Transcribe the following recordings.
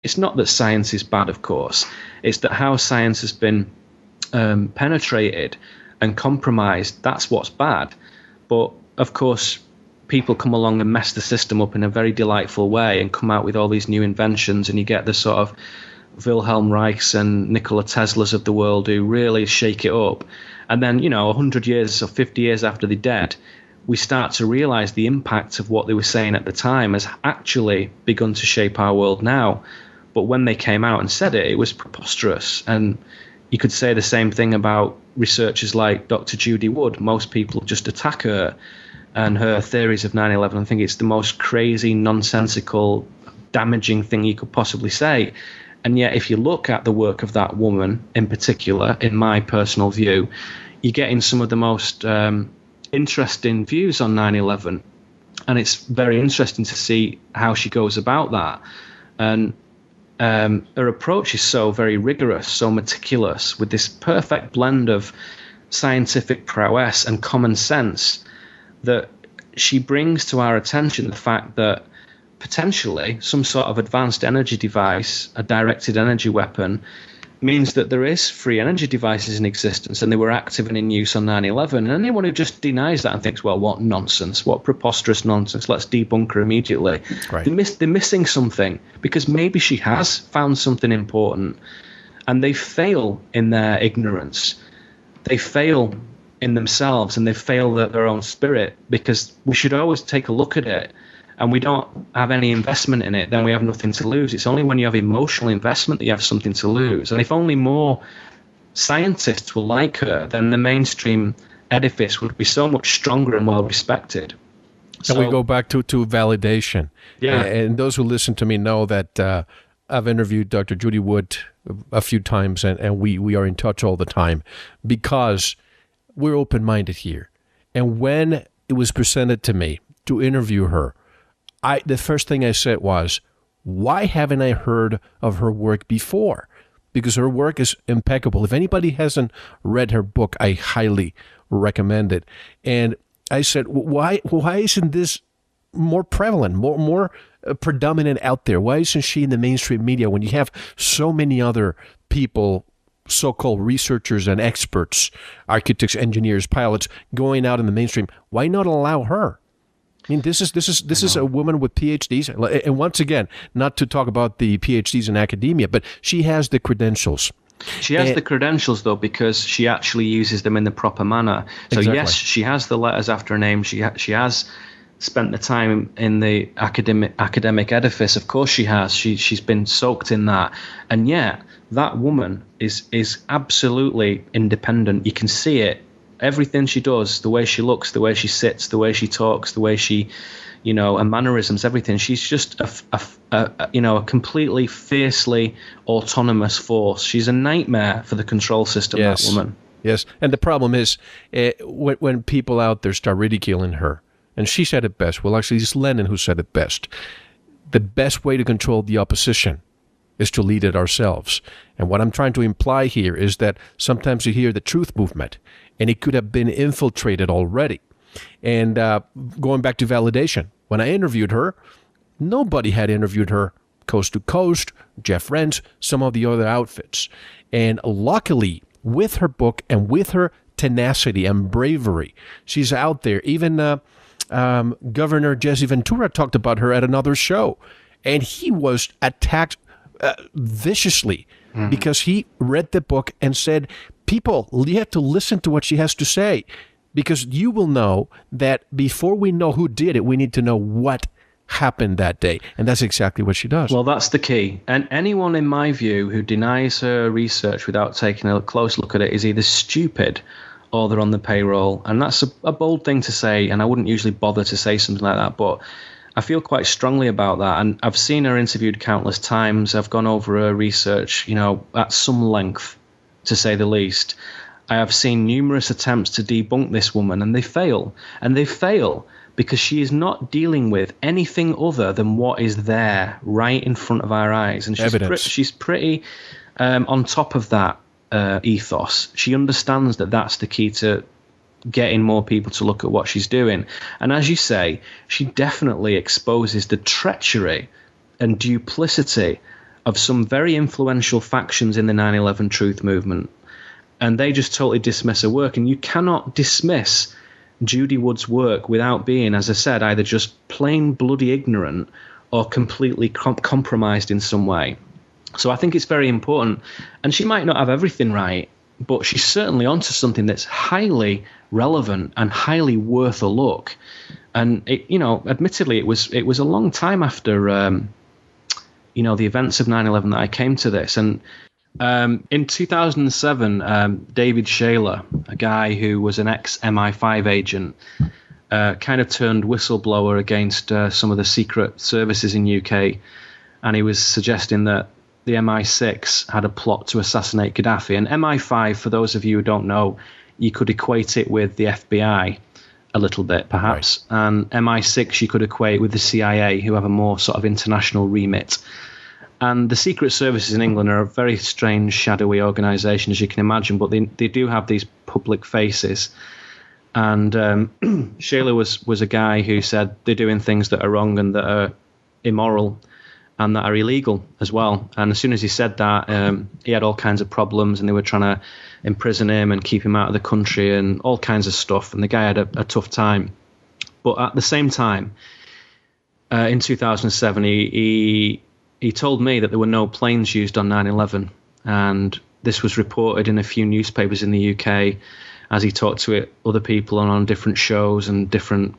it's not that science is bad, of course. It's that how science has been penetrated and compromised, that's what's bad. But, of course, people come along and mess the system up in a very delightful way and come out with all these new inventions, and you get the sort of Wilhelm Reichs and Nikola Teslas of the world who really shake it up. And then, 100 years or 50 years after they're dead, we start to realize the impact of what they were saying at the time has actually begun to shape our world now. But when they came out and said it, it was preposterous. And you could say the same thing about researchers like Dr. Judy Wood. Most people just attack her and her theories of 9/11. I think it's the most crazy, nonsensical, damaging thing you could possibly say. And yet, if you look at the work of that woman in particular, in my personal view, you're getting some of the most interesting views on 9/11. And it's very interesting to see how she goes about that. And her approach is so very rigorous, so meticulous, with this perfect blend of scientific prowess and common sense, that she brings to our attention the fact that potentially some sort of advanced energy device, a directed energy weapon, means that there is free energy devices in existence, and they were active and in use on 9/11. And anyone who just denies that and thinks, well, what nonsense, what preposterous nonsense, let's debunk her immediately. Right. They're missing something, because maybe she has found something important, and they fail in their ignorance. They fail in themselves, and they fail their own spirit, because we should always take a look at it. And we don't have any investment in it, then we have nothing to lose. It's only when you have emotional investment that you have something to lose. And if only more scientists were like her, then the mainstream edifice would be so much stronger and well respected. And we go back to validation. Yeah. And those who listen to me know that I've interviewed Dr. Judy Wood a few times, and we are in touch all the time, because we're open-minded here. And when it was presented to me to interview her, the first thing I said was, why haven't I heard of her work before? Because her work is impeccable. If anybody hasn't read her book, I highly recommend it. And I said, why isn't this more prevalent, more predominant out there? Why isn't she in the mainstream media when you have so many other people, so-called researchers and experts, architects, engineers, pilots, going out in the mainstream? Why not allow her? I mean, this is a woman with PhDs, and once again, not to talk about the PhDs in academia, but she has the credentials. She has the credentials, though, because she actually uses them in the proper manner. So Exactly. Yes, she has the letters after her name. She has spent the time in the academic edifice. Of course, she has. She's been soaked in that, and yet that woman is absolutely independent. You can see it. Everything she does, the way she looks, the way she sits, the way she talks, the way she, her mannerisms, everything. She's just a completely fiercely autonomous force. She's a nightmare for the control system, Yes. that woman. Yes, and the problem is when people out there start ridiculing her, and she said it best. Well, actually, it's Lenin who said it best. The best way to control the opposition is to lead it ourselves. And what I'm trying to imply here is that sometimes you hear the truth movement, and it could have been infiltrated already. And going back to validation, when I interviewed her, nobody had interviewed her coast to coast, Jeff Rense, some of the other outfits. And luckily, with her book and with her tenacity and bravery, she's out there. Even Governor Jesse Ventura talked about her at another show, and he was attacked viciously because he read the book and said, people, you have to listen to what she has to say, because you will know that before we know who did it, we need to know what happened that day. And that's exactly what she does. Well, that's the key. And anyone, in my view, who denies her research without taking a close look at it is either stupid or they're on the payroll. And that's a bold thing to say, and I wouldn't usually bother to say something like that, but I feel quite strongly about that. And I've seen her interviewed countless times. I've gone over her research, at some length, to say the least. I have seen numerous attempts to debunk this woman, and they fail. And they fail because she is not dealing with anything other than what is there right in front of our eyes. And she's pretty on top of that ethos. She understands that that's the key to getting more people to look at what she's doing. And as you say, she definitely exposes the treachery and duplicity of some very influential factions in the 9/11 truth movement. And they just totally dismiss her work. And you cannot dismiss Judy Wood's work without being, as I said, either just plain bloody ignorant or completely compromised in some way. So I think it's very important. And she might not have everything right, but she's certainly onto something that's highly relevant and highly worth a look. And it, admittedly, it was a long time after the events of 9/11 that I came to this. And in 2007, David Shaler, a guy who was an ex-MI5 agent, kind of turned whistleblower against some of the secret services in UK, and he was suggesting that the MI6 had a plot to assassinate Gaddafi. And MI5, for those of you who don't know, you could equate it with the FBI a little bit, perhaps. Right. And MI6 you could equate with the CIA, who have a more sort of international remit. And the secret services in England are a very strange, shadowy organisation, as you can imagine, but they do have these public faces. And Shaler was a guy who said they're doing things that are wrong and that are immoral and that are illegal as well. And as soon as he said that, he had all kinds of problems, and they were trying to imprison him and keep him out of the country and all kinds of stuff. And the guy had a tough time. But at the same time, in 2007, he told me that there were no planes used on 9/11, and this was reported in a few newspapers in the UK as he talked to other people on different shows and different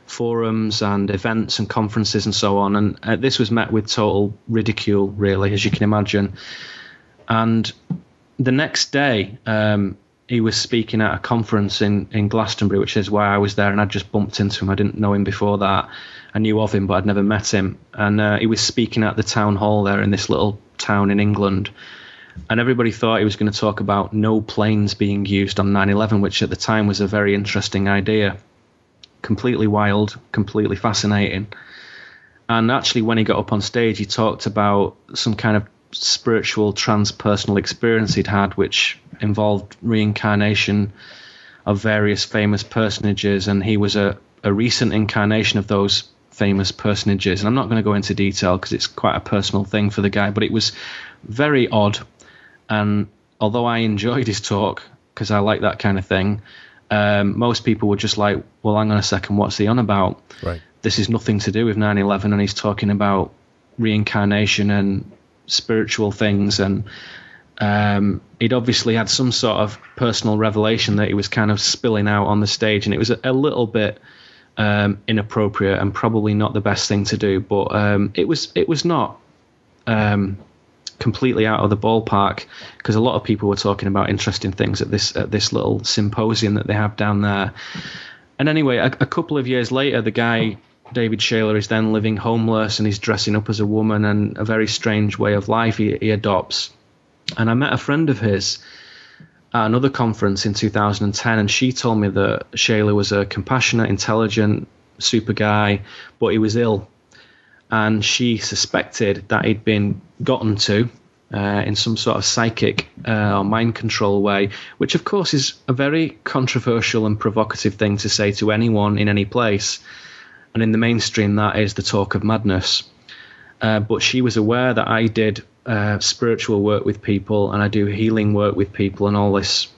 forums and events and conferences and so on. And this was met with total ridicule, really, as you can imagine. And the next day, he was speaking at a conference in Glastonbury, which is why I was there, and I just bumped into him. I didn't know him before that. I knew of him, but I'd never met him. And he was speaking at the town hall there in this little town in England. And everybody thought he was going to talk about no planes being used on 9/11, which at the time was a very interesting idea. Completely wild, completely fascinating. And actually, when he got up on stage, he talked about some kind of spiritual transpersonal experience he'd had, which involved reincarnation of various famous personages. And he was a recent incarnation of those famous personages. And I'm not going to go into detail because it's quite a personal thing for the guy, but it was very odd. And although I enjoyed his talk, because I like that kind of thing, most people were just like, well, hang on a second, what's he on about? Right. This is nothing to do with 9/11, and he's talking about reincarnation and spiritual things. And he'd obviously had some sort of personal revelation that he was kind of spilling out on the stage, and it was a little bit inappropriate and probably not the best thing to do, but it was not completely out of the ballpark, because a lot of people were talking about interesting things at this little symposium that they have down there. And anyway, a couple of years later, the guy David Shaler is then living homeless, and he's dressing up as a woman, and a very strange way of life he adopts. And I met a friend of his at another conference in 2010, and she told me that Shaler was a compassionate, intelligent, super guy, but he was ill. And she suspected that he'd been gotten to in some sort of psychic or mind control way, which of course is a very controversial and provocative thing to say to anyone in any place. And in the mainstream, that is the talk of madness. But she was aware that I did spiritual work with people, and I do healing work with people, and all this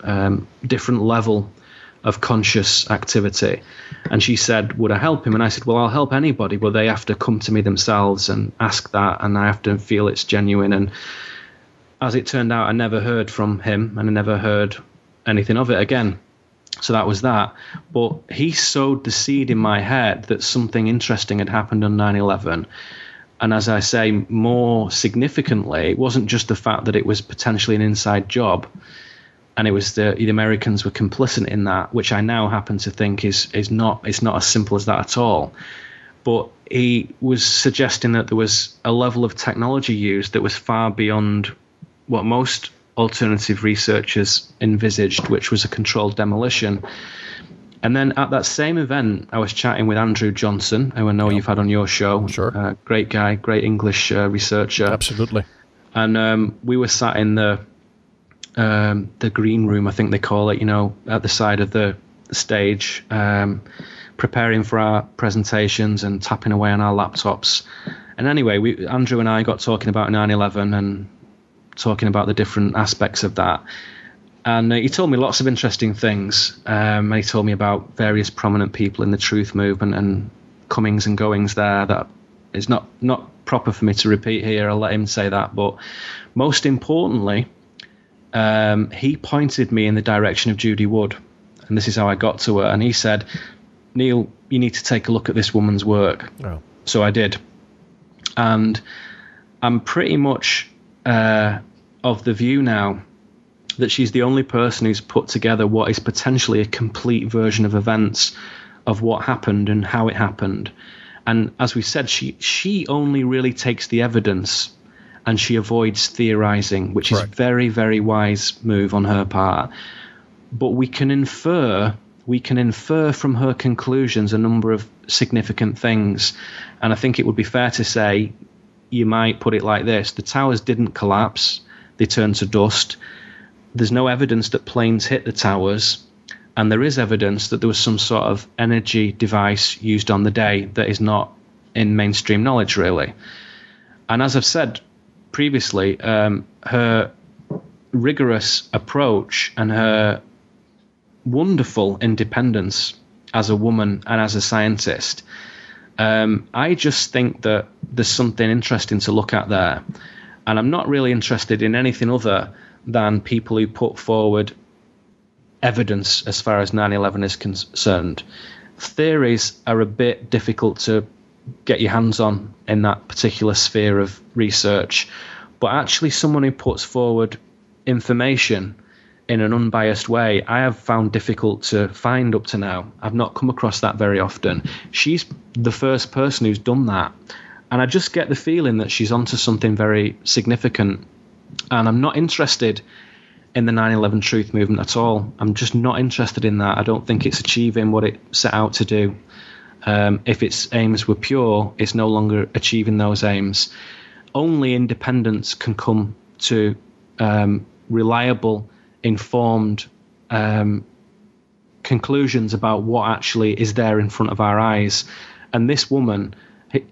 different level of conscious activity. And she said, would I help him? And I said, well, I'll help anybody, but they have to come to me themselves and ask that, and I have to feel it's genuine. And as it turned out, I never heard from him, and I never heard anything of it again. So that was that. But he sowed the seed in my head that something interesting had happened on 9/11. And as I say, more significantly, it wasn't just the fact that it was potentially an inside job, and it was the Americans were complicit in that, which I now happen to think is not as simple as that at all. But he was suggesting that there was a level of technology used that was far beyond what most alternative researchers envisaged, which was a controlled demolition. And then at that same event, I was chatting with Andrew Johnson, who I know you've had on your show. Sure. Great guy, great English researcher. Absolutely. And we were sat in the green room, I think they call it, at the side of the stage. But preparing for our presentations and tapping away on our laptops. And anyway, Andrew and I got talking about 9/11 and talking about the different aspects of that. And he told me lots of interesting things. He told me about various prominent people in the truth movement and comings and goings there that is not proper for me to repeat here. I'll let him say that. But most importantly, he pointed me in the direction of Judy Wood. And this is how I got to her. And he said, Neil, you need to take a look at this woman's work. Oh. So I did. And I'm pretty much of the view now that she's the only person who's put together what is potentially a complete version of events of what happened and how it happened. And as we said, she only really takes the evidence and she avoids theorizing, which is a very, very wise move on her part. But we can infer from her conclusions a number of significant things. And I think it would be fair to say, you might put it like this: the towers didn't collapse, they turned to dust. There's no evidence that planes hit the towers, and there is evidence that there was some sort of energy device used on the day that is not in mainstream knowledge, really. And as I've said previously, her rigorous approach and her wonderful independence as a woman and as a scientist, I just think that there's something interesting to look at there. And I'm not really interested in anything other than people who put forward evidence as far as 9/11 is concerned. Theories are a bit difficult to get your hands on in that particular sphere of research, but actually someone who puts forward information in an unbiased way, I have found difficult to find up to now. I've not come across that very often. She's the first person who's done that, and I just get the feeling that she's onto something very significant. And I'm not interested in the 9/11 truth movement at all. I'm just not interested in that. I don't think it's achieving what it set out to do. If its aims were pure, it's no longer achieving those aims. Only independence can come to reliable, informed conclusions about what actually is there in front of our eyes. And this woman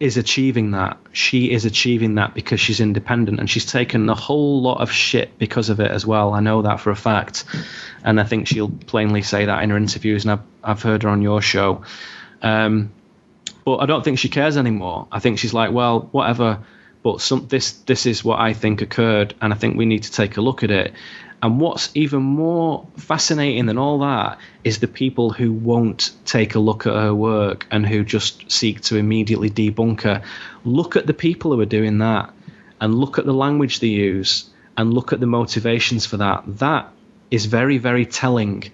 is achieving that. She is achieving that because she's independent, and she's taken a whole lot of shit because of it as well. I know that for a fact, and I think she'll plainly say that in her interviews, and I've heard her on your show. But I don't think she cares anymore. I think she's like, well, whatever, but this is what I think occurred, and I think we need to take a look at it. And what's even more fascinating than all that is the people who won't take a look at her work and who just seek to immediately debunk her. Look at the people who are doing that, and look at the language they use, and look at the motivations for that. That is very, very telling.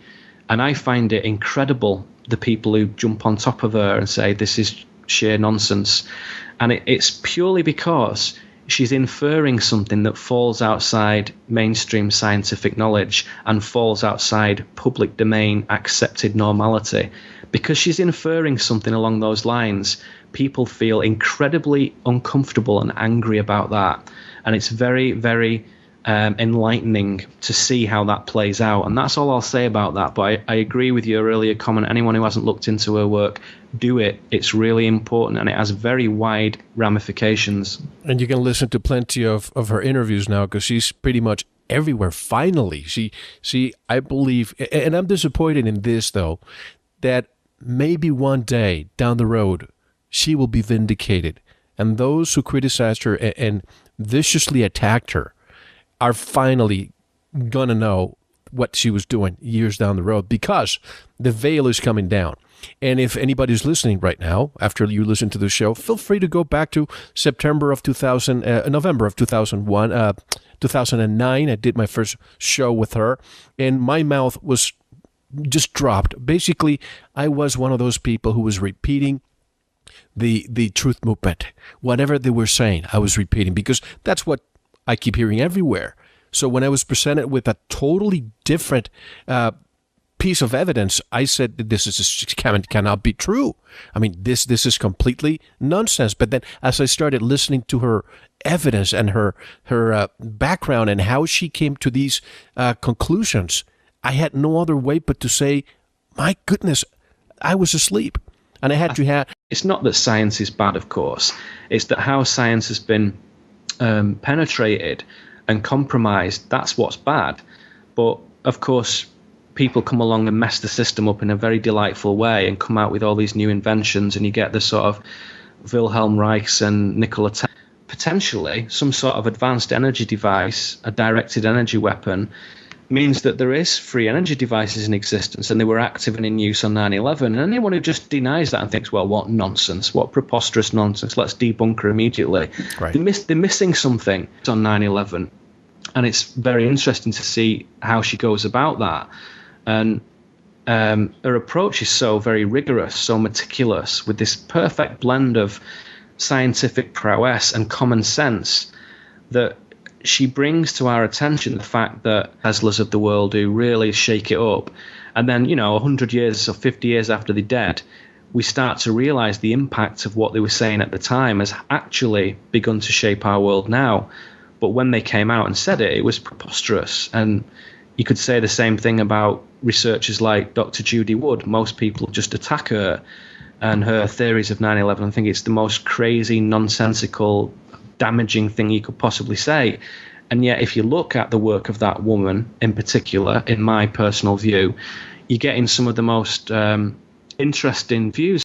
And I find it incredible, the people who jump on top of her and say this is sheer nonsense. And it's purely because she's inferring something that falls outside mainstream scientific knowledge and falls outside public domain accepted normality. Because she's inferring something along those lines, people feel incredibly uncomfortable and angry about that. And it's very, very enlightening to see how that plays out. And that's all I'll say about that. But I agree with your earlier comment. Anyone who hasn't looked into her work, do it. It's really important, and it has very wide ramifications. And you can listen to plenty of her interviews now, because she's pretty much everywhere. Finally, she I believe, and I'm disappointed in this though, that maybe one day down the road she will be vindicated, and those who criticized her and viciously attacked her are finally gonna know what she was doing years down the road, because the veil is coming down. And if anybody's listening right now, after you listen to the show, feel free to go back to November of 2001, 2009. I did my first show with her, and my mouth was just dropped. Basically, I was one of those people who was repeating the truth movement. Whatever they were saying, I was repeating, because that's what I keep hearing everywhere. So when I was presented with a totally different piece of evidence, I said that this cannot be true. I mean, this is completely nonsense. But then as I started listening to her evidence and her background and how she came to these conclusions, I had no other way but to say, my goodness, I was asleep. And I had to have... It's not that science is bad, of course. It's that how science has been penetrated and compromised, that's what's bad. But, of course, people come along and mess the system up in a very delightful way and come out with all these new inventions, and you get the sort of Wilhelm Reichs and Nikola Tesla. Potentially, some sort of advanced energy device, a directed energy weapon, means that there is free energy devices in existence, and they were active and in use on 9/11. And anyone who just denies that and thinks, well, what nonsense, what preposterous nonsense, let's debunk her immediately. Right. They're missing something on 9/11. And it's very interesting to see how she goes about that. And her approach is so very rigorous, so meticulous, with this perfect blend of scientific prowess and common sense, that she brings to our attention the fact that Teslas of the world do really shake it up. And then, 100 years or 50 years after they're dead, we start to realize the impact of what they were saying at the time has actually begun to shape our world now. But when they came out and said it, it was preposterous. And you could say the same thing about researchers like Dr. Judy Wood. Most people just attack her and her theories of 9/11. I think it's the most crazy, nonsensical, damaging thing you could possibly say. And yet, if you look at the work of that woman in particular, in my personal view, you're getting some of the most interesting views.